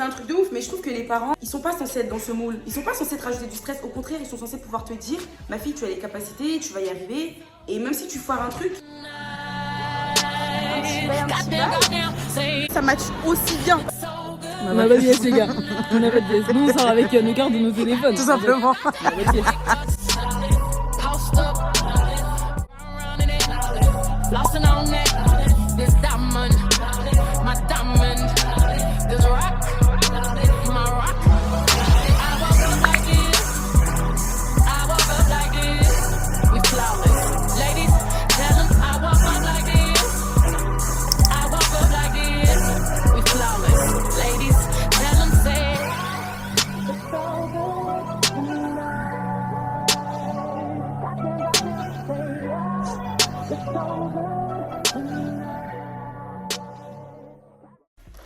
un truc de ouf, mais je trouve que les parents, ils sont pas censés être dans ce moule. Ils sont pas censés te rajouter du stress. Au contraire, ils sont censés pouvoir te dire, ma fille, tu as les capacités, tu vas y arriver. Et même si tu foires un truc, ça match aussi bien. On n'a pas de pièce, les gars. On n'a pas de pièce. Nous, on sort avec nos cartes de nos téléphones. Tout simplement. On n'a pas de pièce.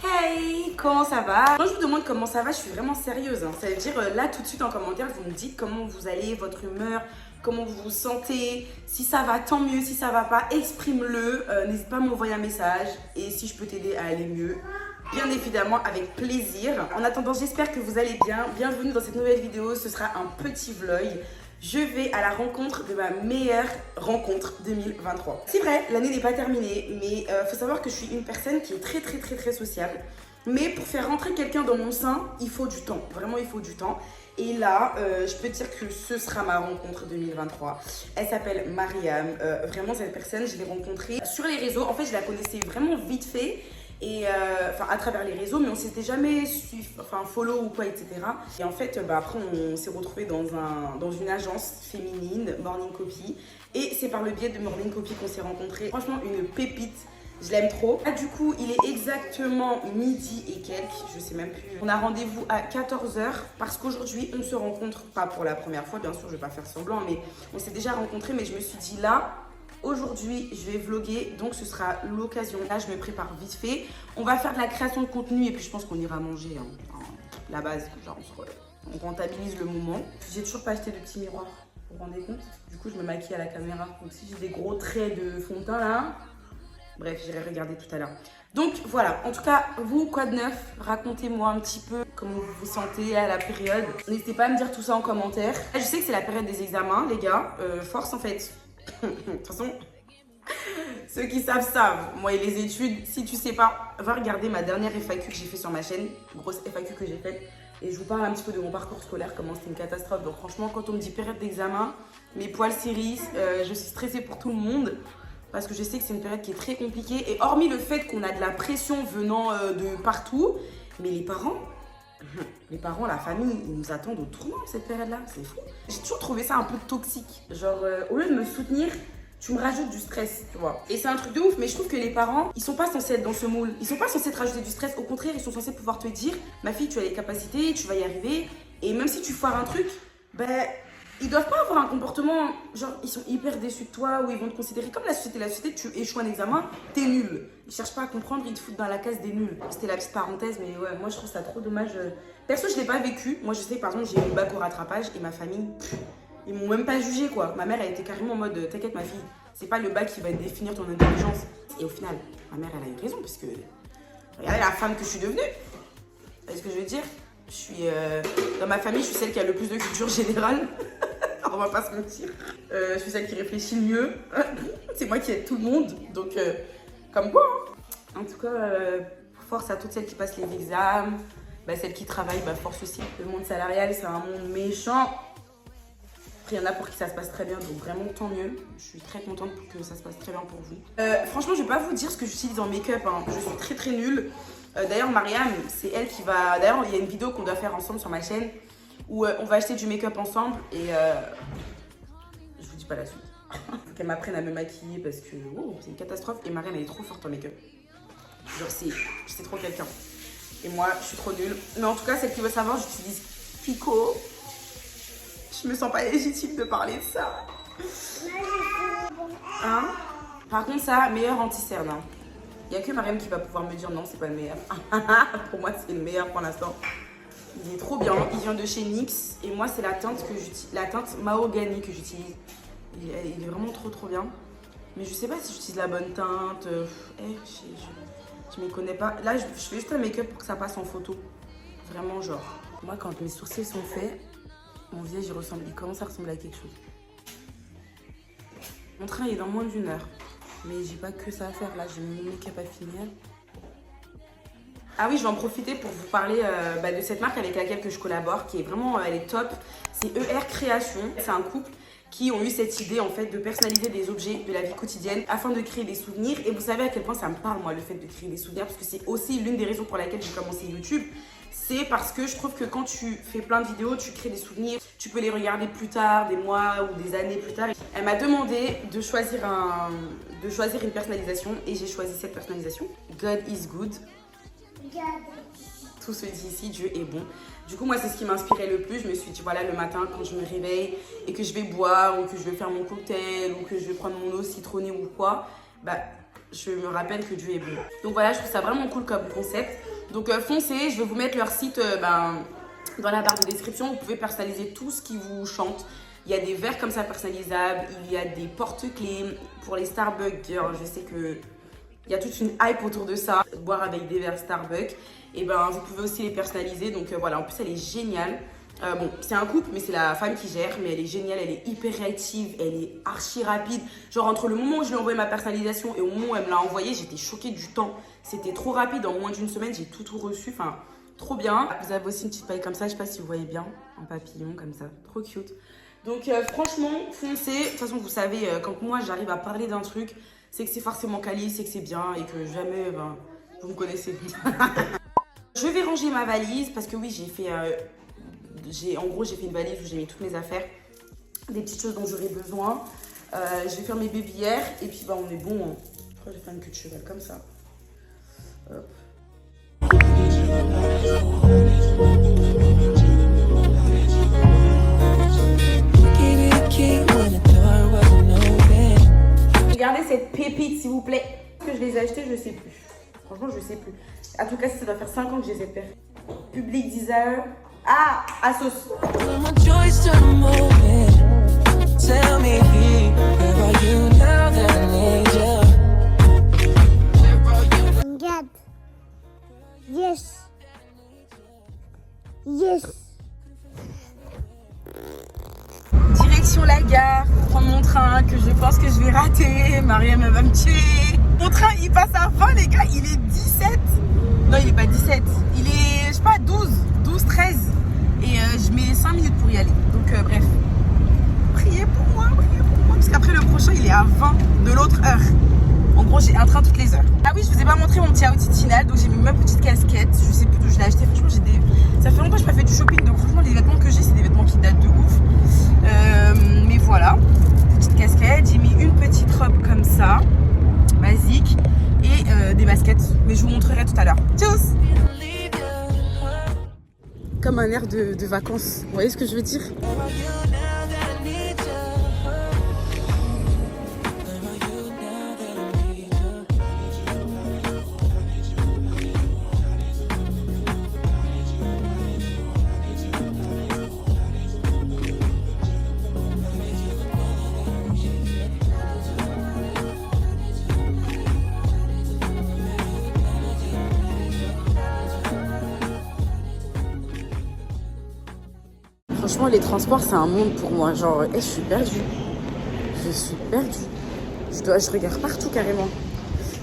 Hey, comment ça va? Quand je vous demande comment ça va, je suis vraiment sérieuse. Ça veut dire là tout de suite en commentaire, vous me dites comment vous allez, votre humeur, comment vous vous sentez. Si ça va, tant mieux. Si ça va pas, exprime-le. N'hésite pas à m'envoyer un message. Et si je peux t'aider à aller mieux, bien évidemment avec plaisir. En attendant, j'espère que vous allez bien. Bienvenue dans cette nouvelle vidéo. Ce sera un petit vlog. Je vais à la rencontre de ma meilleure rencontre 2023. C'est vrai, l'année n'est pas terminée, mais faut savoir que je suis une personne qui est très sociable. Mais pour faire rentrer quelqu'un dans mon sein, il faut du temps. Vraiment, il faut du temps. Et là, je peux dire que ce sera ma rencontre 2023. Elle s'appelle Mariam. Vraiment, cette personne, je l'ai rencontrée sur les réseaux. En fait, je la connaissais vraiment vite fait. Et à travers les réseaux, mais on s'était jamais follow ou quoi, etc. Et en fait, après, on s'est retrouvés dans une agence féminine, Morning Copy. Et c'est par le biais de Morning Copy qu'on s'est rencontrés. Franchement, une pépite. Je l'aime trop. Là, du coup, il est exactement midi et quelques, je sais même plus. On a rendez-vous à 14h parce qu'aujourd'hui, on se rencontre, pas pour la première fois, bien sûr, je vais pas faire semblant, mais on s'est déjà rencontrés, mais je me suis dit là, aujourd'hui, je vais vlogger, donc ce sera l'occasion. Là, je me prépare vite fait. On va faire de la création de contenu et puis je pense qu'on ira manger. La base, genre, on rentabilise le moment. J'ai toujours pas acheté de petits miroirs, vous vous rendez compte? Du coup, je me maquille à la caméra. Donc si j'ai des gros traits de fond de teint là, bref, j'irai regarder tout à l'heure. Donc voilà, en tout cas, vous, quoi de neuf? Racontez-moi un petit peu comment vous vous sentez à la période. N'hésitez pas à me dire tout ça en commentaire. Je sais que c'est la période des examens, les gars. Force en fait. De toute façon, ceux qui savent, savent. Moi et les études, si tu sais pas, va regarder ma dernière FAQ que j'ai fait sur ma chaîne. Grosse FAQ que j'ai faite. Et je vous parle un petit peu de mon parcours scolaire, comment c'était une catastrophe. Donc franchement, quand on me dit période d'examen, mes poils s'hérissent, je suis stressée pour tout le monde. Parce que je sais que c'est une période qui est très compliquée. Et hormis le fait qu'on a de la pression venant de partout, mais les parents, la famille, ils nous attendent au tournant cette période-là. C'est fou. J'ai toujours trouvé ça un peu toxique. Genre, au lieu de me soutenir, tu me rajoutes du stress, tu vois. Et c'est un truc de ouf, mais je trouve que les parents, ils sont pas censés être dans ce moule. Ils sont pas censés te rajouter du stress. Au contraire, ils sont censés pouvoir te dire, ma fille, tu as les capacités, tu vas y arriver. Et même si tu foires un truc, ils doivent pas avoir un comportement, genre, ils sont hyper déçus de toi ou ils vont te considérer comme la société. La société, tu échoues un examen, t'es nul. Ils cherchent pas à comprendre, ils te foutent dans la case des nuls. C'était la petite parenthèse, mais ouais, moi je trouve ça trop dommage. Perso, je l'ai pas vécu. Moi, je sais que par exemple, j'ai eu le bac au rattrapage et ma famille, ils m'ont même pas jugé quoi. Ma mère, elle était carrément en mode, t'inquiète ma fille, c'est pas le bac qui va définir ton intelligence. Et au final, ma mère, elle a eu raison parce que regardez la femme que je suis devenue. Vous voyez ce que je veux dire? Je suis, dans ma famille, je suis celle qui a le plus de culture générale. On va pas se mentir. Je suis celle qui réfléchit le mieux. C'est moi qui aide tout le monde. Donc, comme quoi. Hein. En tout cas, force à toutes celles qui passent les examens. Celles qui travaillent, force aussi. Le monde salarial, c'est un monde méchant. Après, il y en a pour qui ça se passe très bien. Donc, vraiment, tant mieux. Je suis très contente pour que ça se passe très bien pour vous. Franchement, je vais pas vous dire ce que j'utilise en make-up. Hein. Je suis très nulle. D'ailleurs, Mariam, c'est elle qui va... D'ailleurs, il y a une vidéo qu'on doit faire ensemble sur ma chaîne. Où on va acheter du make-up ensemble et je vous dis pas la suite. Faut qu'elle m'apprenne à me maquiller parce que c'est une catastrophe et Marianne elle est trop forte en make-up. Genre c'est trop quelqu'un. Et moi je suis trop nulle. Mais en tout cas celle qui veut savoir j'utilise Kiko. Je me sens pas légitime de parler de ça. Hein? Par contre ça, meilleur anti-cerne. Hein. Il n'y a que Mariam qui va pouvoir me dire non c'est pas le meilleur. Pour moi c'est le meilleur pour l'instant. Il est trop bien, il vient de chez NYX et moi c'est la teinte que j'utilise, la teinte Mahogany que j'utilise. Il est vraiment trop bien. Mais je sais pas si j'utilise la bonne teinte. Je m'y connais pas. Là je fais juste un make-up pour que ça passe en photo. Vraiment genre. Moi quand mes sourcils sont faits, mon visage il commence à ressembler à quelque chose. Mon train est dans moins d'1 heure. Mais j'ai pas que ça à faire là, j'ai mon make-up à finir. Ah oui, je vais en profiter pour vous parler de cette marque avec laquelle que je collabore, qui est vraiment, elle est top. C'est ER Création. C'est un couple qui ont eu cette idée en fait de personnaliser des objets de la vie quotidienne afin de créer des souvenirs. Et vous savez à quel point ça me parle moi le fait de créer des souvenirs, parce que c'est aussi l'une des raisons pour laquelle j'ai commencé YouTube. C'est parce que je trouve que quand tu fais plein de vidéos, tu crées des souvenirs, tu peux les regarder plus tard, des mois ou des années plus tard. Elle m'a demandé de choisir une personnalisation et j'ai choisi cette personnalisation. God is good. Tout se dit ici, Dieu est bon. Du coup, moi, c'est ce qui m'inspirait le plus. Je me suis dit, voilà, le matin, quand je me réveille et que je vais boire ou que je vais faire mon cocktail ou que je vais prendre mon eau citronnée ou quoi, je me rappelle que Dieu est bon. Donc voilà, je trouve ça vraiment cool comme concept. Donc foncez, je vais vous mettre leur site dans la barre de description. Vous pouvez personnaliser tout ce qui vous chante. Il y a des verres comme ça personnalisables, il y a des porte-clés pour les Starbucks. Je sais que il y a toute une hype autour de ça, boire avec des verres Starbucks. Et vous pouvez aussi les personnaliser. Donc voilà, en plus elle est géniale. Bon, c'est un couple, mais c'est la femme qui gère, mais elle est géniale, elle est hyper réactive, elle est archi rapide. Genre entre le moment où je lui ai envoyé ma personnalisation et au moment où elle me l'a envoyé, j'étais choquée du temps. C'était trop rapide, en moins d'1 semaine, j'ai tout reçu, enfin, trop bien. Vous avez aussi une petite paille comme ça, je sais pas si vous voyez bien, un papillon comme ça, trop cute. Donc franchement, foncez. De toute façon, vous savez, quand moi j'arrive à parler d'un truc, c'est que c'est forcément quali, c'est que c'est bien et que jamais, vous me connaissez. Je vais ranger ma valise parce que oui, j'ai fait une valise où j'ai mis toutes mes affaires, des petites choses dont j'aurai besoin. Je vais faire mes babyères et puis on est bon. Je vais faire une queue de cheval comme ça. Hop. Regardez cette pépite s'il vous plaît. Est-ce que je les ai achetées? Je sais plus. Franchement, je sais plus. En tout cas, ça doit faire 5 ans que j'ai cette paire. Public Desire. Ah, Asos. God. Yes. Yes. Direction la gare, pour prendre mon train que je pense que je vais rater. Mariam va me tuer. Mon train il passe à 20 les gars, il est 17. Non il est pas 17, il est je sais pas 12, 13. Et je mets 5 minutes pour y aller. Donc bref, priez pour moi, parce qu'après le prochain il est à 20 de l'autre heure. En gros j'ai un train toutes les heures. Ah oui, je vous ai pas montré mon petit outfit final, donc j'ai mis ma petite casquette. Je sais plus d'où je l'ai acheté, franchement ça fait longtemps que je n'ai pas fait du shopping, donc franchement les vêtements que j'ai c'est des vêtements qui datent de ouf. Mais voilà, petite casquette, j'ai mis une petite robe comme ça, basique, et des baskets, mais je vous montrerai tout à l'heure. Tchuss! Comme un air de vacances, vous voyez ce que je veux dire? Franchement, les transports, c'est un monde pour moi. Genre, je suis perdue. Je regarde partout carrément.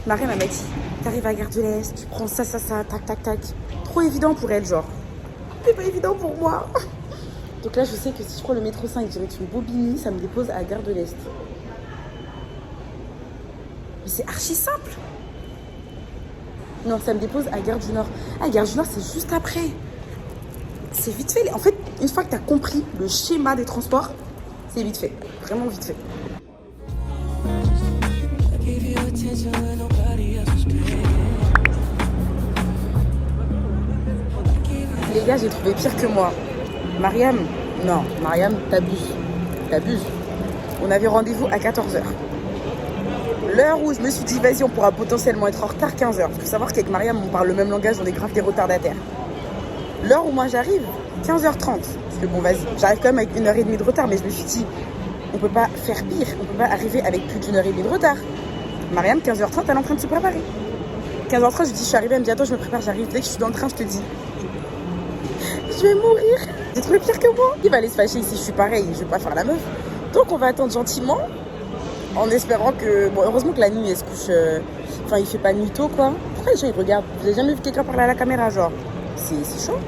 Marie m'a dit, t'arrives à Gare de l'Est, tu prends ça, tac. Trop évident pour elle, genre. C'est pas évident pour moi. Donc là, je sais que si je prends le métro 5 direction Bobigny, ça me dépose à Gare de l'Est. Mais c'est archi simple. Non, ça me dépose à Gare du Nord. Ah, Gare du Nord, c'est juste après. C'est vite fait. En fait, une fois que tu as compris le schéma des transports, c'est vite fait. Vraiment vite fait. Les gars, j'ai trouvé pire que moi. Mariam, t'abuses. On avait rendez-vous à 14h. L'heure où je me suis dit, vas-y, on pourra potentiellement être en retard, 15h. Il faut savoir qu'avec Mariam, on parle le même langage, on est grave des retardataires. L'heure où moi j'arrive, 15h30. Parce que bon, vas-y, j'arrive quand même avec 1h30 de retard, mais je me suis dit, on peut pas faire pire, on peut pas arriver avec plus d'1h30 de retard. Mariam, 15h30, elle est en train de se préparer. 15h30, je dis, je suis arrivée, elle me dit, attends, je me prépare, j'arrive. Dès que je suis dans le train, je te dis. Je vais mourir. J'ai trouvé pire que moi. Il va aller se fâcher ici, je suis pareil, je vais pas faire la meuf. Donc on va attendre gentiment, en espérant que... Bon, heureusement que la nuit, elle se couche... Enfin, il fait pas nuit tôt, quoi. Pourquoi les gens, ils regardent? Vous avez jamais vu quelqu'un parler à la caméra, genre? C'est chaud.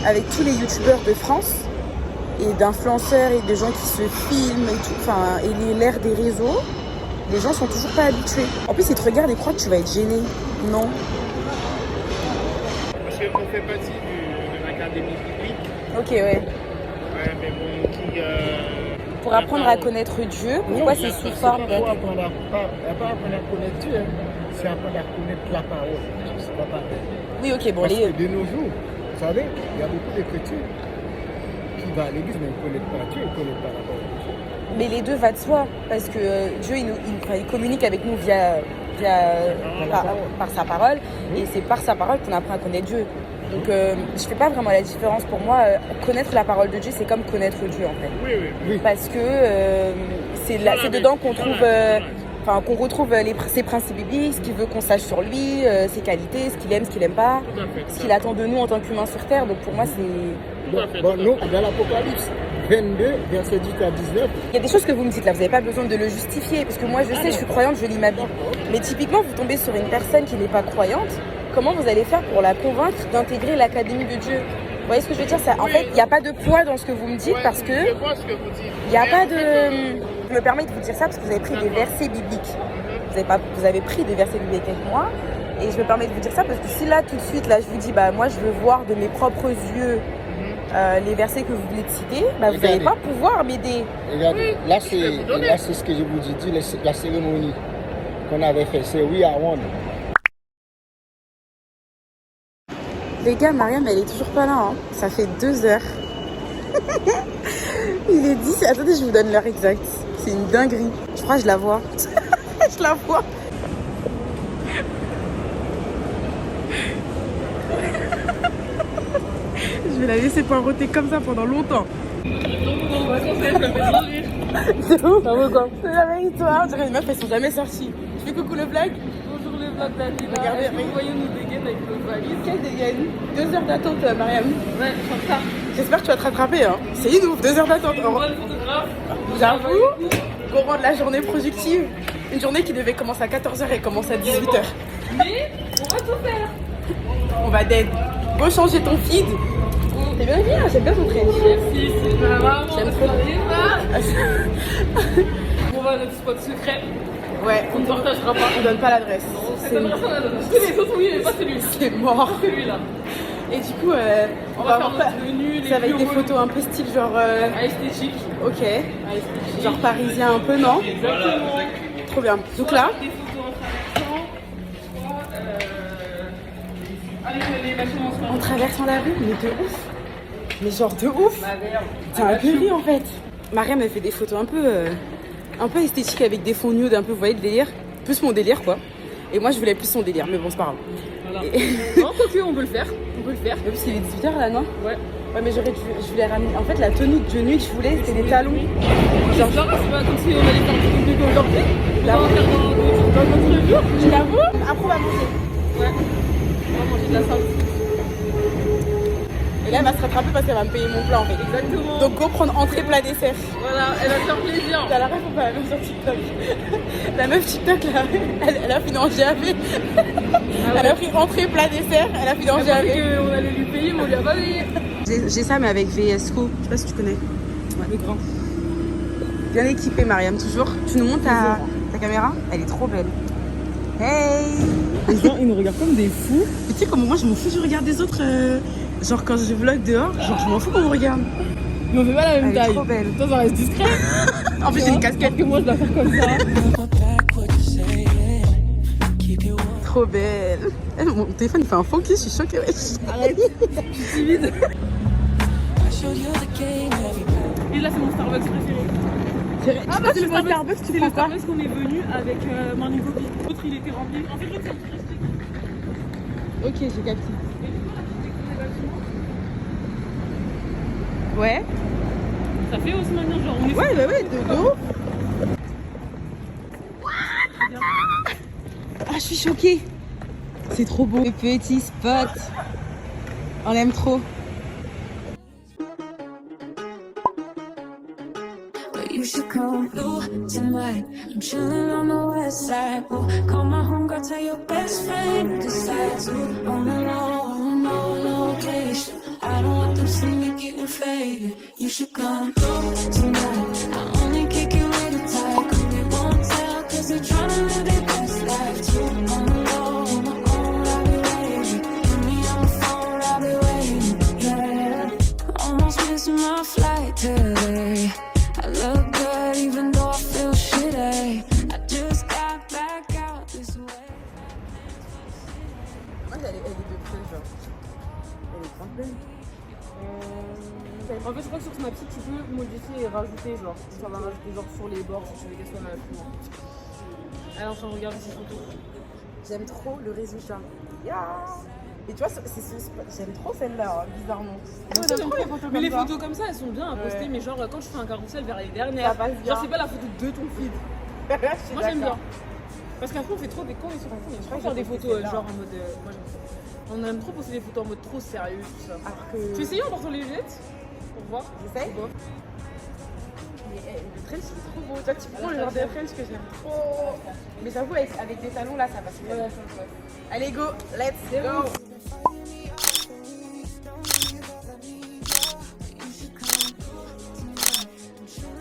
Avec tous les youtubeurs de France, et d'influenceurs, et de gens qui se filment, et tout, enfin, et l'ère des réseaux, les gens sont toujours pas habitués. En plus, ils te regardent et croient que tu vas être gêné. Non. Parce qu'on fait partie de l'académie biblique. Ok, ouais. Ouais, mais bon, qui... Pour apprendre à connaître Dieu, pourquoi c'est sous forme de... Pas apprendre à connaître Dieu, hein. C'est apprendre à connaître la parole. C'est pas pareil. Oui, ok, bon, Parce les... que de nos jours, vous savez, il y a beaucoup de chrétiens qui vont à l'église, mais ils ne connaissent pas Dieu, ils ne connaissent pas la parole de Dieu. Mais les deux va de soi, parce que Dieu, il communique avec nous par sa parole, et c'est par sa parole qu'on apprend à connaître Dieu. Donc je fais pas vraiment la différence. Pour moi, connaître la parole de Dieu, c'est comme connaître Dieu en fait. Oui. Parce que c'est dedans qu'on trouve, qu'on retrouve ses principes bibliques, ce qu'il veut qu'on sache sur lui, ses qualités, ce qu'il aime, ce qu'il aime pas, ce qu'il attend de nous en tant qu'humains sur terre. Donc pour moi, c'est... Bon, nous, dans l'Apocalypse 22, verset 10 à 19. Il y a des choses que vous me dites là, vous n'avez pas besoin de le justifier, parce que moi je sais, je suis croyante, je lis ma Bible. Mais typiquement, vous tombez sur une personne qui n'est pas croyante, comment vous allez faire pour la convaincre d'intégrer l'académie de Dieu? Vous voyez ce que je veux dire? En fait, il n'y a pas de poids dans ce que vous me dites, parce que il n'y a pas de... Je me permets de vous dire ça parce que vous avez pris des versets bibliques. Vous avez pris des versets bibliques avec moi, et je me permets de vous dire ça parce que si là, tout de suite, là, je vous dis, moi je veux voir de mes propres yeux les versets que vous venez de citer, vous n'allez pas pouvoir m'aider. Regardez, là c'est ce que je vous dis, la cérémonie qu'on avait fait, c'est We Are One. Les gars, Mariam, elle est toujours pas là, hein. Ça fait 2 heures. Il est 10, attendez, je vous donne l'heure exacte. C'est une dinguerie. Je crois que je la vois. Je la vois. Je vais la laisser poireauter comme ça pendant longtemps. C'est où? Ça vaut quoi? C'est la même histoire. On dirait les meufs, elles sont jamais sorties. Tu fais coucou le vlog? Bonjour les vlogs d'Adila. Regardez, vous voyez nous dégaine avec nos valises. Quelle dégaine? 2 heures d'attente, Mariam. Ouais, je suis en retard. J'espère que tu vas te rattraper, hein. C'est une ouf, 2 heures d'attente. Une bonne photographe. J'avoue, gros de la journée productive. Une journée qui devait commencer à 14h et commence à 18h. Mais on va tout faire. On va dead. Go changer ton feed. C'est bien bien, j'aime bien ton trait. Merci, c'est ma maman. J'aime trop. On va à notre spot secret. Ouais, On ne partagera pas. on donne pas l'adresse. C'est les autres, oui, mais pas celui-là. C'est mort. Pas celui-là. Et du coup, On va faire notre tenue, les ça va être des plus photos un peu style genre... esthétique. Ok. Genre parisien un peu, non? Exactement. Trop bien. Donc là, Des photos en traversant. Avec les bâtiments en en traversant la rue, mais de ouf. Mais genre de ouf. Ma merde. C'est un peu en fait. Mariam, elle fait des photos un peu esthétiques avec des fonds nude, un peu, vous voyez le délire. Plus mon délire quoi. Et moi je voulais plus son délire, mais bon c'est pas grave. Voilà. Et... Non, quoique, on peut le faire. On peut le faire. Parce qu'il est 18h là, non? Ouais. Ouais, mais je voulais ramener. En fait, la tenue de nuit que je voulais, c'était des talons. Genre, c'est pas comme si on allait faire un truc aujourd'hui. On va en faire dans notre jour. Tu l'avoues? Après, on va manger. Ouais. On va manger de la salade. Et là, elle va se rattraper parce qu'elle va me payer mon plat en fait. Exactement. Donc, go prendre entrée, plat, dessert. Voilà, elle va te faire plaisir. T'as la ref ou pas, la meuf sur TikTok? La meuf TikTok là, elle a fini en GAV. Elle a pris entrée, plat, dessert, elle a fini en Elle pensait GAV. qu'on allait lui payer, mais on lui a pas payé. J'ai ça, mais avec VSCO. Je sais pas si tu connais. Ouais, le grand. Bien équipée, Mariam, toujours. Tu nous montres ta caméra? Elle est trop belle. Hey! Les gens, ils nous regardent comme des fous. Mais tu sais comment moi je m'en fous du regard des autres. Genre quand je vlog dehors, genre je m'en fous qu'on me regarde. Mais on fait pas la même Elle est taille. trop belle. Toi, ça reste discret. En plus, j'ai une casquette. Que moi, je dois faire comme ça. Trop belle. Eh, mon téléphone il fait un focus, je suis choquée. Wesh. Arrête. Je suis timide. Et là, c'est mon Starbucks préféré. Ah bah c'est le Starbucks, tu C'est prends le quoi? Starbucks qu'on est venu avec Morning Coffee. L'autre, il était rempli. En fait, l'autre, c'est un petit resto. Ok, j'ai capté. Et du coup, là, on découvre les bâtiments. Ouais. Ça fait aussi maintenant, genre, on est Ouais, bah ouais, de ouf. Ah, je suis choquée. C'est trop beau. Le petit spot. On l'aime trop. You should come through tonight. I'm chilling on the west side. Oh, call my homegirl, tell your best friend to decide to on the low, no location. I don't want them seeing me getting faded. You should come through tonight. I only kick you with a tie. Cause they won't tell, cause they tryna live their best life too. On the low, on my own, I'll be waiting. Put me on the phone, I'll be waiting. Yeah, almost missing my flight today. I look good even though I feel shitty. I just got back out this way. Moi, elle est de près, genre. Elle est grande belle. En fait, je crois que sur Snapchat, tu peux modifier et rajouter, genre. Ça va rajouter, genre, sur les bords si tu veux qu'elle soit plus loin. Elle est en train de regarder ses photos. J'aime trop le résultat. Et tu vois, j'aime trop celle-là, bizarrement. J'aime trop les photos. Mais les photos comme ça, elles sont bien à poster. Mais genre, quand je fais un carrousel vers les dernières, genre, c'est pas la photo de ton feed. Moi, j'aime bien. Parce qu'après, on fait trop des cons et sur un fond. Je préfère des photos, genre en mode. Moi, j'aime ça. On aime trop poster des photos en mode trop sérieux, tout ça. Tu essayes en portant les lunettes pour voir? J'essaye. Mais le French, c'est trop beau. Toi, tu prends le genre de French que j'aime trop. Mais j'avoue, avec des talons là, ça passe bien. Allez, go, let's go.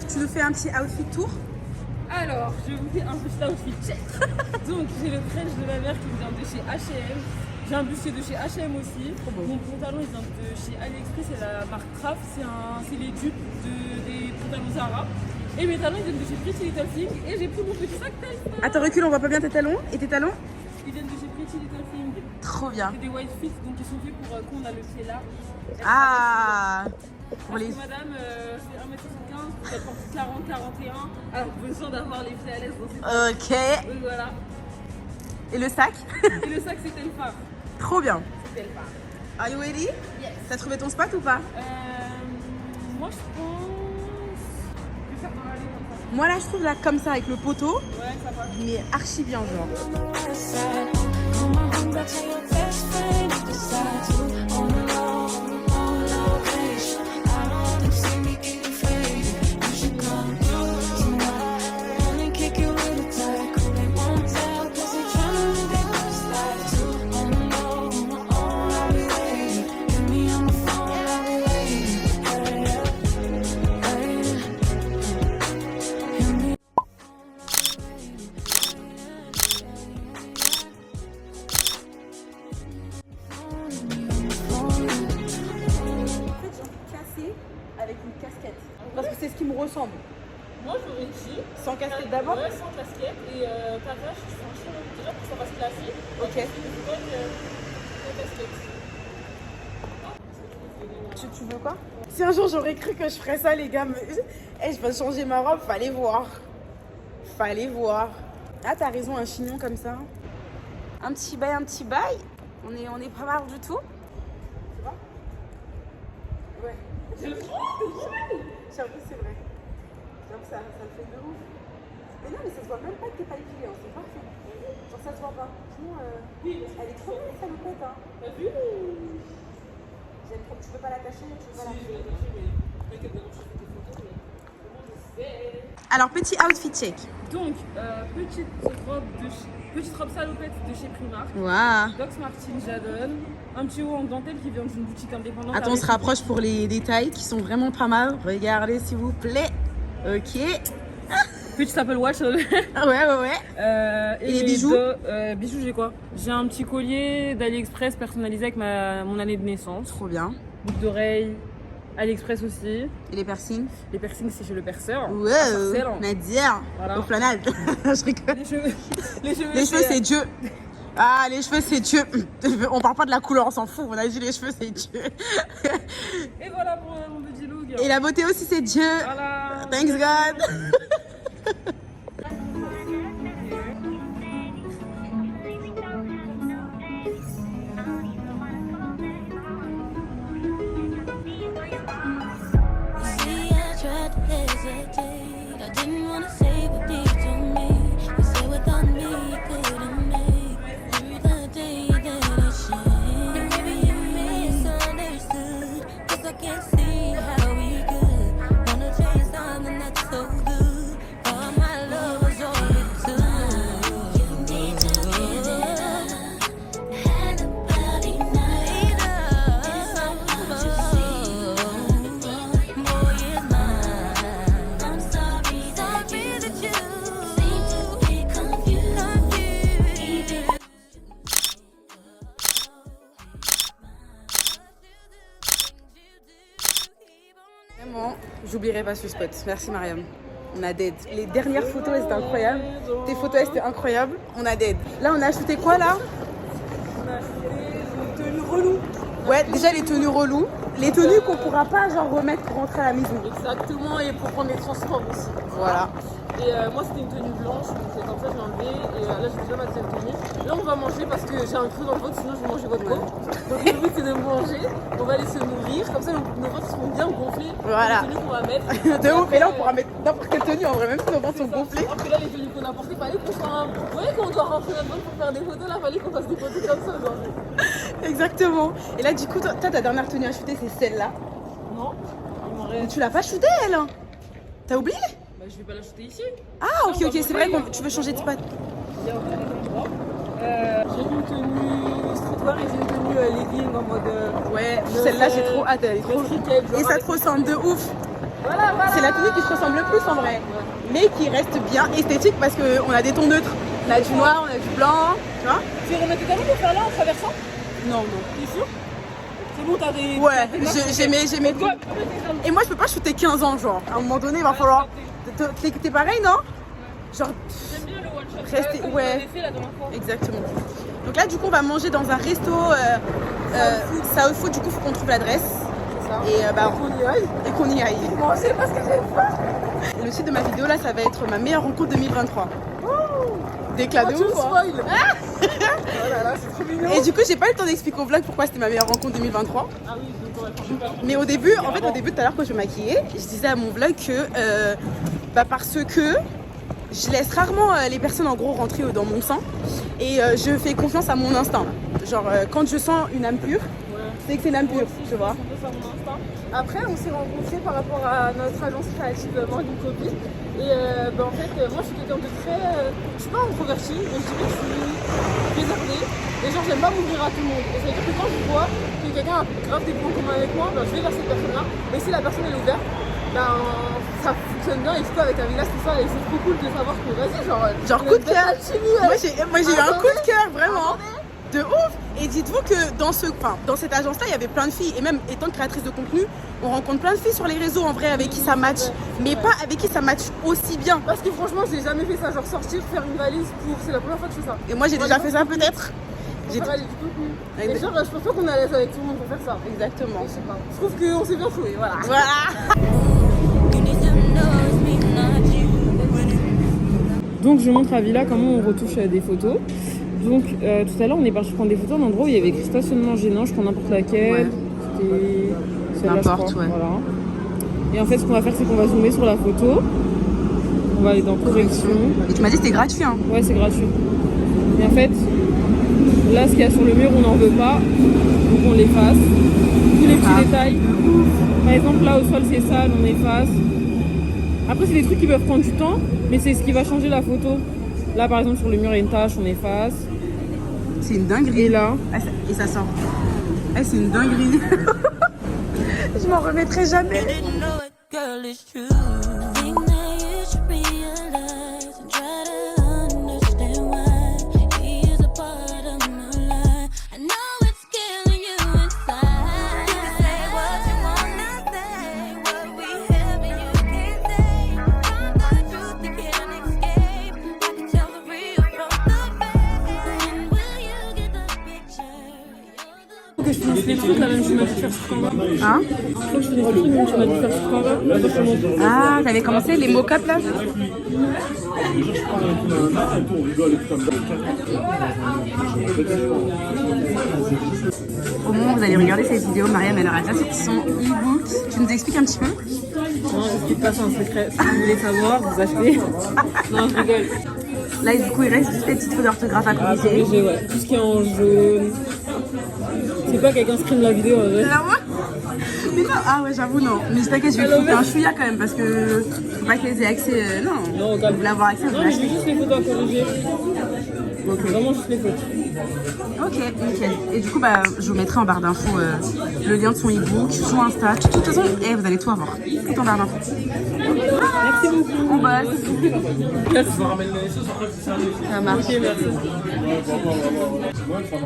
Tu nous fais un petit outfit tour? Alors, je vous fais un petit outfit check. Donc, j'ai le French de ma mère qui vient de chez H&M. J'ai un bustier de chez H&M aussi. Mon pantalon il vient de chez AliExpress, c'est la marque Craft. C'est les dupes des pantalons Zara. Et mes talons ils viennent de chez Pretty Little Thing. Et j'ai pris mon petit sac Telfar. Attends, recule, on voit pas bien tes talons. Et tes talons? Ils viennent de chez Pretty Little Thing. Trop bien. C'est des white fit, donc ils sont faits pour quand on a le pied là. Ah, pour Parce les... que madame, c'est 1m75, elle porte 40-41. Alors besoin d'avoir les pieds à l'aise dans cette Ok. donc voilà. Et le sac? Et le sac c'est Telfar. Trop bien. C'est Telfar. Are you ready? Yes. T'as trouvé ton spot ou pas? Moi je pense que ça va aller comme ça. Moi là je trouve là comme ça avec le poteau, Ouais, ça va. mais archi bien genre. Call my homegirl, tell your best friend to decide to on the location. I don't want them seeing me getting faded. You should come through tonight. Only kick you with a tie. Cause they won't tell, cause they tryna live their best life too. On the low, on my own, I'll be waiting. Get me on the phone, I'll be waiting. Waiting. Get me. Cassé avec une casquette. Parce que c'est ce qui me ressemble. Moi j'aurais dit. Sans casquette d'abord? Ouais, sans casquette. Et ta vache, franchement, déjà pour que ça fasse classique. Ok. Casquette. Tu veux quoi? Si un jour j'aurais cru que je ferais ça les gars, je vais changer ma robe, fallait voir. Fallait voir. Ah t'as raison, un chignon comme ça. Un petit bail, un petit bail. On est pas mal du tout. Tu vois? Ouais. J'avoue c'est vrai. J'avoue ça le fait de ouf. Mais non mais ça se voit même pas que t'es pas épilée, hein. C'est parfait. Genre ça se voit pas. Sinon elle est trop belle cette salopette hein. T'as vu? J'aime trop. Tu peux pas l'attacher, tu peux pas l'attacher. Alors petit outfit check. Donc, petite robe salopette de chez Primark. Waouh. Dox Martin, j'adonne. Un petit haut en dentelle qui vient d'une boutique indépendante. Attends, on se rapproche pour les détails qui sont vraiment pas mal. Regardez s'il vous plaît. Ok. Petit Apple Watch. Ah ouais. Et les bijoux Bijoux, j'ai quoi? J'ai un petit collier d'AliExpress personnalisé avec mon année de naissance. Trop bien. Boucle d'oreille, AliExpress aussi. Et les piercings? Les piercings, c'est chez le perceur. Wow, Nadia. Voilà. Au flanal. Je rigole. Les cheveux, Les cheveux, c'est Dieu. Ah, les cheveux, c'est Dieu. On parle pas de la couleur, on s'en fout. On a dit les cheveux, c'est Dieu. Et voilà pour mon petit look. Et la beauté aussi, c'est Dieu. Voilà. Thanks God. See, I tried to hesitate. I didn't wanna say what did to me. You said without me you couldn't make through the day. J'oublierai pas ce spot. Merci Mariam. On a dead. Les dernières photos, elles étaient incroyables. Tes photos, elles étaient incroyables. On a dead. Là, on a acheté quoi là? On a acheté une tenue relou. Ouais, déjà les tenues reloues. Les tenues qu'on pourra pas genre remettre pour rentrer à la maison. Exactement, et pour prendre les transports aussi. Voilà. Et moi c'était une tenue blanche, donc c'est comme ça que j'ai enlevé. Et là j'ai déjà ma deuxième tenue. Là on va manger parce que j'ai un creux dans le ventre, sinon je vais manger votre peau. Donc le but c'est de manger, on va aller se nourrir, comme ça nos ventres seront bien gonflés. Voilà. Les tenues qu'on va mettre. De ouf, et là on pourra mettre n'importe quelle tenue en vrai, même si nos ventres sont gonflés. Parce que là les tenues qu'on a portées, fallait qu'on soit un... Vous voyez quand on doit rentrer notre ventre pour faire des photos, là fallait qu'on fasse des photos comme ça aujourd'hui. Exactement. Et là du coup, toi ta dernière tenue à shooter c'est celle-là. Non, il m'en Mais reste. tu l'as pas shootée elle? T'as oublié? Bah je vais pas l'acheter ici. Ah ok ok, c'est vrai que tu veux changer de spot. Il y a encore des endroits. J'ai une tenue streetwear et j'ai une tenue legging en mode. Ouais, celle-là j'ai trop hâte, elle est trop... Et ça te ressemble de ouf. Voilà, voilà. C'est la tenue qui se ressemble le plus en vrai. Mais qui reste bien esthétique parce qu'on a des tons neutres. On a du noir, on a du blanc, tu vois. Tu remets totalement pour faire là en traversant? Non, non. T'es sûr? C'est bon, t'as des. Ouais, t'as des marques j'aimais tout. Et moi je peux pas shooter 15 ans genre. À un moment donné il va falloir... T'es pareil non? Genre... J'aime bien le one shot. Rester... Comme Ouais. on avait fait la dernière fois. Exactement. Donc là du coup on va manger dans un resto South Food, du coup faut qu'on trouve l'adresse. C'est ça. Et bah On y aille. et qu'on y aille. Manger parce que j'aime pas. Le titre de ma vidéo là ça va être ma meilleure rencontre 2023. D'éclat de Tu me ouf hein. spoil. Oh là là, c'est trop mignon. Et du coup j'ai pas eu le temps d'expliquer au vlog pourquoi c'était ma meilleure rencontre 2023. Ah oui, donc on va le faire super. Mais au début, tout à l'heure quand je me maquillais, je disais à mon vlog que parce que je laisse rarement les personnes en gros rentrer dans mon sang et je fais confiance à mon instinct. Genre quand je sens une âme pure, c'est que c'est une âme pure, tu vois. Après, on s'est rencontrés par rapport à notre agence créative Morgue une copine. Et en fait, moi je suis quelqu'un de très. Je suis pas introvertie, mais je dirais que je suis réservée. Et genre, j'aime pas m'ouvrir à tout le monde. Et ça veut dire que quand je vois que quelqu'un a grave des points communs avec moi, ben, je vais vers cette personne-là. Mais si la personne elle est ouverte, ben ça fonctionne bien. Et du coup, avec Amila, c'est ça. Et c'est trop cool de savoir que vas-y, Genre coup de cœur. Moi j'ai eu un coup de cœur, vraiment. De ouf. Et dites-vous que dans cette agence-là, il y avait plein de filles. Et même étant créatrice de contenu, on rencontre plein de filles sur les réseaux en vrai avec qui ça match. Mais pas avec qui ça match aussi bien. Parce que franchement, j'ai jamais fait ça. Genre sortir, faire une valise pour. C'est la première fois que je fais ça. Et moi j'ai déjà fait ça peut-être. Pour faire aller du contenu. Et genre, je pense pas qu'on est à l'aise avec tout le monde pour faire ça. Exactement. Et je sais pas. Je trouve qu'on s'est bien joué, voilà. Voilà. Donc je montre à Villa comment on retouche des photos. Donc tout à l'heure on est parti prendre des photos à un endroit où il y avait écrit stationnement gênant, je prends n'importe laquelle. Ouais. C'était celle-là, je N'importe, crois. ouais. Voilà. Et en fait ce qu'on va faire c'est qu'on va zoomer sur la photo. On va aller dans correction. Et tu m'as dit que c'était gratuit hein. Ouais c'est gratuit. Et en fait là ce qu'il y a sur le mur on n'en veut pas. Donc on l'efface. Tous les petits détails. Par exemple là au sol c'est sale, on efface. Après c'est des trucs qui peuvent prendre du temps, mais c'est ce qui va changer la photo. Là par exemple sur le mur il y a une tache, on efface. C'est une dinguerie. Et là, Et ça sort. C'est une dinguerie. Je m'en remettrai jamais. faut que je finisse les trucs là, même tu m'as dit de faire sur Canva. Hein? Faut que je finisse les trucs, même tu m'as dit de faire sur Canva. Après, je te montre. Ah, t'avais commencé les mock-ups là? Au moment où vous allez regarder cette vidéo, Mariam elle aura déjà sorti son e-book. Tu nous expliques un petit peu? Non, je dis pas, c'est un secret. Si vous voulez savoir, vous achetez. Non, je rigole. Là, du coup, il reste juste des petites fautes d'orthographe à corriger. Corriger, ouais. Tout ce qui est en jaune. C'est pas quelqu'un screen la vidéo en vrai. Ah ouais? Mais non, ah ouais, j'avoue, non. Mais t'inquiète, je vais couper un chouïa quand même parce que faut pas qu'elles aient accès. Non, Non, vous voulez avoir accès, vous non, mais j'ai l'achetez. juste les photos à corriger. Ok. Vraiment juste les photos. Ok, nickel. Et du coup, bah, je vous mettrai en barre d'infos le lien de son e-book, son Insta. De toute façon, vous allez tout avoir. Tout en barre d'infos. Merci beaucoup. On bosse. Ça marche. Ok, merci.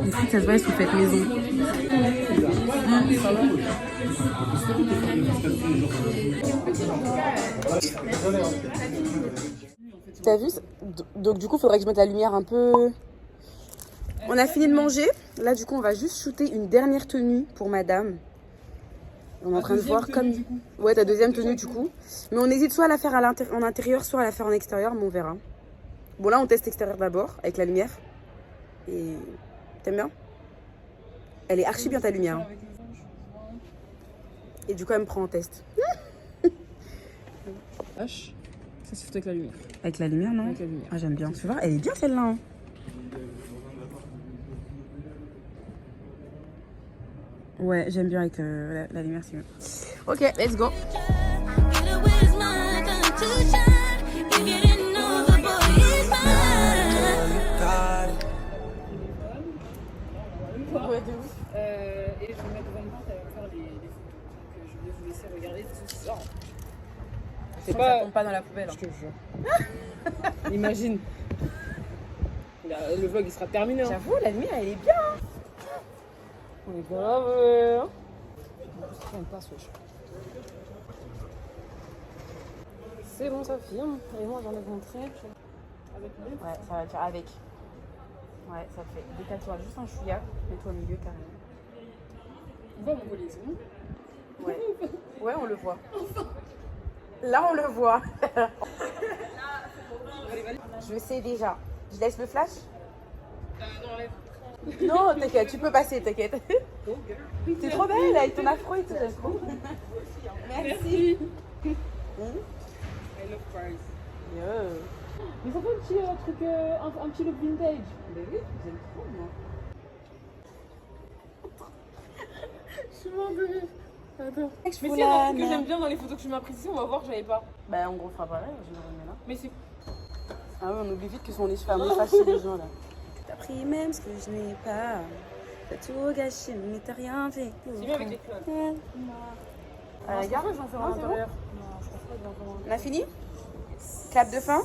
Les frites, ça se voit, elles sont faites maison. T'as vu? Donc du coup, il faudrait que je mette la lumière un peu... On a fini de manger. Là, du coup, on va juste shooter une dernière tenue pour madame. On est en train de voir comme... Ouais, ta deuxième tenue, du coup. Mais on hésite soit à la faire en intérieur, soit à la faire en extérieur, mais on verra. Bon, là, on teste extérieur d'abord, avec la lumière. Et... T'aimes bien? Elle est archi bien, ta lumière. Hein. Et du coup, elle me prend en test. H, ça c'est fait avec la lumière. Avec la lumière, non? Avec la lumière. Ah, j'aime bien. Tu vois, elle est bien, celle-là. Hein. Ouais, j'aime bien avec la lumière, c'est mieux. Ok, let's go. Ouais, de ouf. Et je vais mettre devant le banc, elle va faire les photos. Donc je vais vous laisser regarder ce soir. C'est pas... Ça tombe pas dans la poubelle. Je te jure. Imagine. Le vlog il sera terminé. Hein. J'avoue, la lumière elle est bien. On est grave. Hein. On passe, wesh. C'est bon, ça filme. Et moi j'en ai montré. Avec lui. Ouais, ça va le faire avec. Ouais, ça fait. Décale-toi juste un chouïa, mets-toi au milieu carrément. On voit mon collier, c'est bon? Ouais. Ouais, on le voit. Là, on le voit. Je sais déjà. Je laisse le flash? Non, enlève. Non, t'inquiète, tu peux passer, t'inquiète. T'es trop belle avec ton afro et tout, j'aime trop. Merci. I love Paris. Yeah. Mais ça fait un petit truc, un petit look vintage. Mais oui, j'aime trop, moi. Je suis mort de rire. Attends. Mais si, Foulane. il y a un truc que j'aime bien dans les photos que je m'as prises ici, on va voir que j'avais pas. Bah, on fera pareil, je le remets là. Mais c'est. Ah ouais, on oublie vite que on est fermé face chez les gens là. T'as pris même ce que je n'ai pas. T'as tout gâché, mais t'as rien fait. C'est bien avec les clubs. Regarde, j'en ferai à l'intérieur. Non, je pense pas que j'en ferai. On a fini? Clap de fin?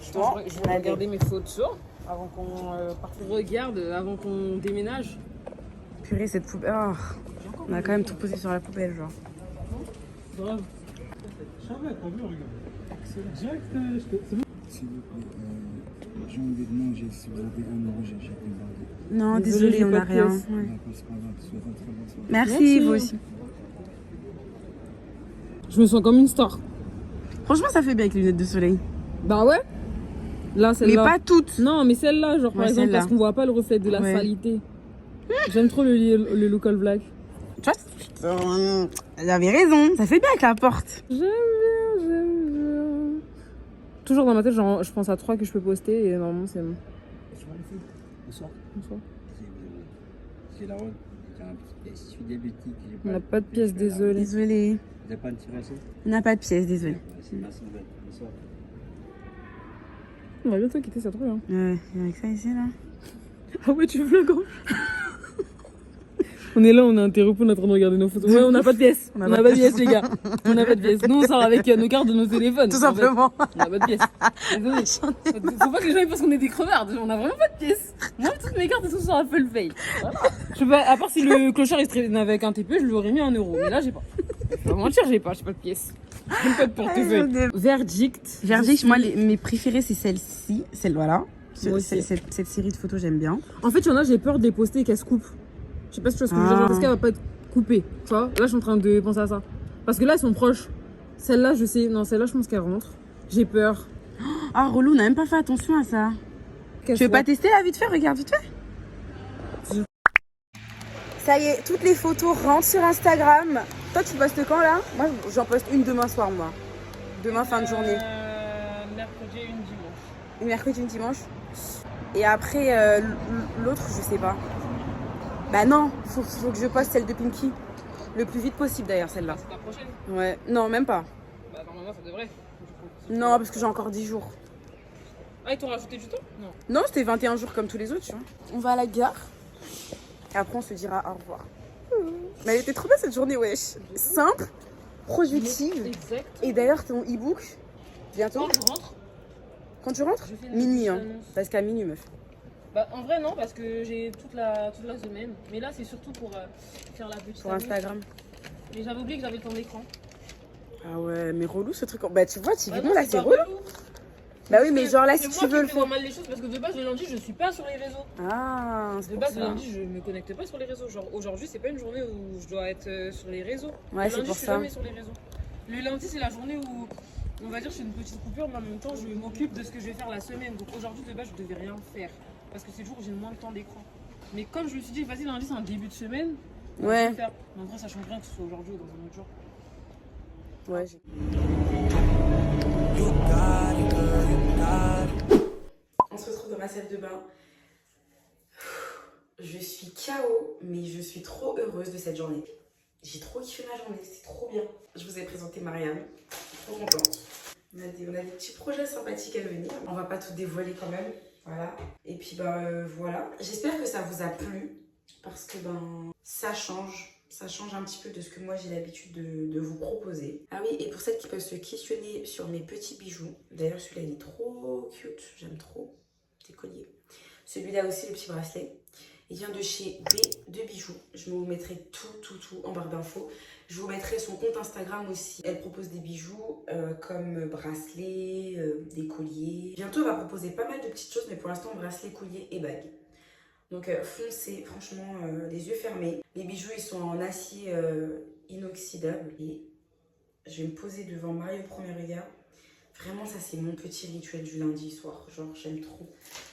Franchement, Je vais regarder mes photos avant qu'on parte. Regarde avant qu'on déménage. Purée, cette poubelle. Oh, on a quand même tout posé sur la poubelle, genre. Grave. S'il vous plaît, j'ai envie de manger. Si vous avez 1 euro, j'achète une baguette. Non, Désolée, désolé, j'ai on pas a de rien. pièces. Ouais. D'accord, c'est pas grave. Souhaite un très bon soir. Merci, vous aussi. Je me sens comme une star. Franchement, ça fait bien avec les lunettes de soleil. Bah ouais. Là, Mais celle-là. pas toutes. Non, mais celle-là, genre par Ouais, exemple, celle-là. parce qu'on voit pas le reflet de la Ouais. saleté. J'aime trop le local black. Tu vois, j'avais raison. Ça fait bien avec la porte. J'aime bien, j'aime bien. Toujours dans ma tête, genre, je pense à 3 que je peux poster et normalement c'est bon. Bonsoir. Bonsoir. C'est la route. Je suis diabétique. On n'a pas de pièces, désolé. Désolée. Vous n'avez pas un petit resto? On n'a pas de pièces, désolée. Merci, bonsoir. On va bientôt quitter cette rue. Hein. Ouais, avec ça ici là. Ah ouais, tu veux gros. On est là, on est interrompu, on est en train de regarder nos photos. Ouais, on n'a pas de pièces. On n'a pas de pièces, les gars. On n'a pas de pièces. Nous, on sort avec nos cartes de nos téléphones. Tout simplement. On n'a pas de pièces. Désolé. Faut pas que les gens ils pensent qu'on est des crevards. On a vraiment pas de pièces. Moi, toutes mes cartes elles sont sur Apple Pay. Voilà. Je sais pas, à part si le clochard il se traînait avec un TP, je lui aurais mis 1 euro. Mais là, j'ai pas. Je vais pas mentir, j'ai pas de pièces. J'ai pas de portefeuille. Verdict. Verdict, moi, mes préférées, c'est celle-ci. Celle-là. Moi aussi. Cette série de photos, j'aime bien. En fait, il y en a, j'ai peur de les poster et qu'elles se coupent. Je sais pas si tu vois ce que je veux dire. Genre, parce qu'elle va pas être coupée. Tu vois, là, je suis en train de penser à ça. Parce que là, elles sont proches. Celle-là, je sais. Non, celle-là, je pense qu'elle rentre. J'ai peur. Ah, relou, on n'a même pas fait attention à ça. Qu'elle Tu veux soit- pas tester là, vite fait? Regarde, vite fait. Ça y est, toutes les photos rentrent sur Instagram. Toi, tu postes quand là? Moi, j'en poste une demain soir, moi. Demain, fin de journée. Mercredi et une dimanche. Une mercredi, une dimanche. Et après, l'autre, je sais pas. Bah non, faut que je poste celle de Pinky. Le plus vite possible d'ailleurs, celle-là. C'est la prochaine. Ouais, non, même pas. Bah, normalement, ça devrait. Non, parce que j'ai encore 10 jours. Ah, ils t'ont rajouté du temps? Non. Non, c'était 21 jours comme tous les autres, tu vois. On va à la gare. Et après, on se dira au revoir. Mais elle était trop belle cette journée, wesh. Simple, productive. Exact. Et d'ailleurs, ton e-book, bientôt. Quand je rentre, Quand tu rentres je fais une Minuit, hein. annonce. Parce qu'à minuit, meuf. Bah, en vrai, non, parce que j'ai toute la semaine. Mais là, c'est surtout pour faire la petite Pour annonce. Instagram. Mais j'avais oublié que j'avais le temps d'écran. Ah ouais, mais relou ce truc. Bah, tu vois, typiquement, non, là, c'est pas relou. relou. Bah oui, mais genre là, C'est si moi tu veux le qui fais faire. normal les choses parce que de base, le lundi, je suis pas sur les réseaux. Ah, c'est De pour base, le ça. lundi, je me connecte pas sur les réseaux. Genre, aujourd'hui, c'est pas une journée où je dois être sur les réseaux. Ouais, Le c'est lundi, pour je suis ça. jamais sur les réseaux. Le lundi, c'est la journée où, on va dire, je fais une petite coupure, mais en même temps, je m'occupe de ce que je vais faire la semaine. Donc aujourd'hui, de base, je devais rien faire. Parce que c'est le jour où j'ai le moins de temps d'écran. Mais comme je me suis dit, vas-y, lundi, c'est un début de semaine. on Ouais. va le faire. Mais en vrai, ça change rien que ce soit aujourd'hui ou dans un autre jour. Ouais, on se retrouve dans ma salle de bain. Je suis KO, mais je suis trop heureuse de cette journée. J'ai trop kiffé ma journée, c'est trop bien. Je vous ai présenté Marianne, trop contente. On a des petits projets sympathiques à venir. On va pas tout dévoiler quand même, voilà. Et puis voilà. J'espère que ça vous a plu parce que ça change. Ça change un petit peu de ce que moi j'ai l'habitude de vous proposer. Ah oui, et pour celles qui peuvent se questionner sur mes petits bijoux, d'ailleurs celui-là il est trop cute, j'aime trop, des colliers. Celui-là aussi, le petit bracelet, il vient de chez B de bijoux. Je vous mettrai tout en barre d'infos. Je vous mettrai son compte Instagram aussi. Elle propose des bijoux comme bracelets, des colliers. Bientôt elle va proposer pas mal de petites choses, mais pour l'instant bracelets, colliers et bagues. Donc foncez, franchement, les yeux fermés. Les bijoux, ils sont en acier inoxydable. Et je vais me poser devant Marie au premier regard. Vraiment, ça, c'est mon petit rituel du lundi soir. Genre, j'aime trop.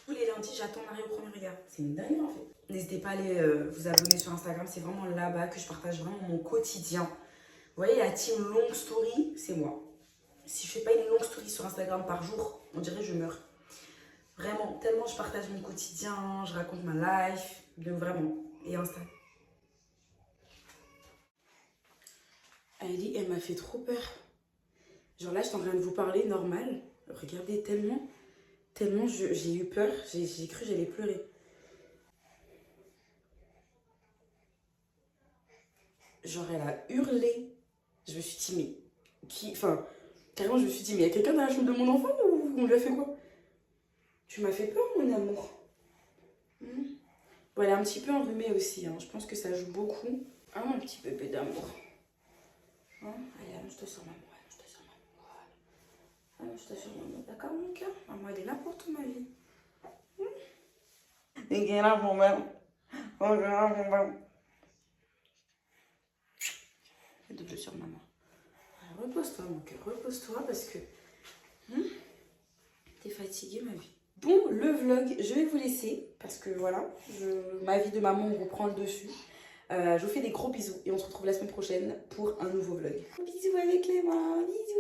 Tous les lundis, j'attends Marie au premier regard. C'est une dinguerie, en fait. N'hésitez pas à aller vous abonner sur Instagram. C'est vraiment là-bas que je partage vraiment mon quotidien. Vous voyez, la team long story, c'est moi. Si je fais pas une longue story sur Instagram par jour, on dirait que je meurs. Vraiment, tellement je partage mon quotidien, je raconte ma life, de vraiment. Et Insta. Elle m'a fait trop peur. Genre là, je suis en train de vous parler normal. Regardez, tellement j'ai eu peur. J'ai cru que j'allais pleurer. Genre, elle a hurlé. Je me suis dit, mais carrément, je me suis dit, mais il y a quelqu'un dans la chambre de mon enfant ou on lui a fait quoi? Tu m'as fait peur, mon amour. Bon, elle est un petit peu enrhumée aussi. Hein. Je pense que ça joue beaucoup. Ah, mon petit bébé d'amour. Hein? Allez, allonge-toi sur maman. Allonge-toi sur maman. Allonge-toi sur maman. D'accord, mon cœur? Maman, elle est là pour toute ma vie. Elle est là pour moi. Elle est là pour moi. Fais-le sur maman. Alors, repose-toi, mon cœur. Repose-toi parce que... t'es fatiguée, ma vie. Bon, le vlog, je vais vous laisser parce que voilà, ma vie de maman, on reprend le dessus. Je vous fais des gros bisous et on se retrouve la semaine prochaine pour un nouveau vlog. Bisous avec les mains, bisous.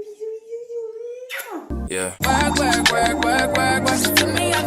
Yeah. Work, work, work, work, work, work. To me, I'm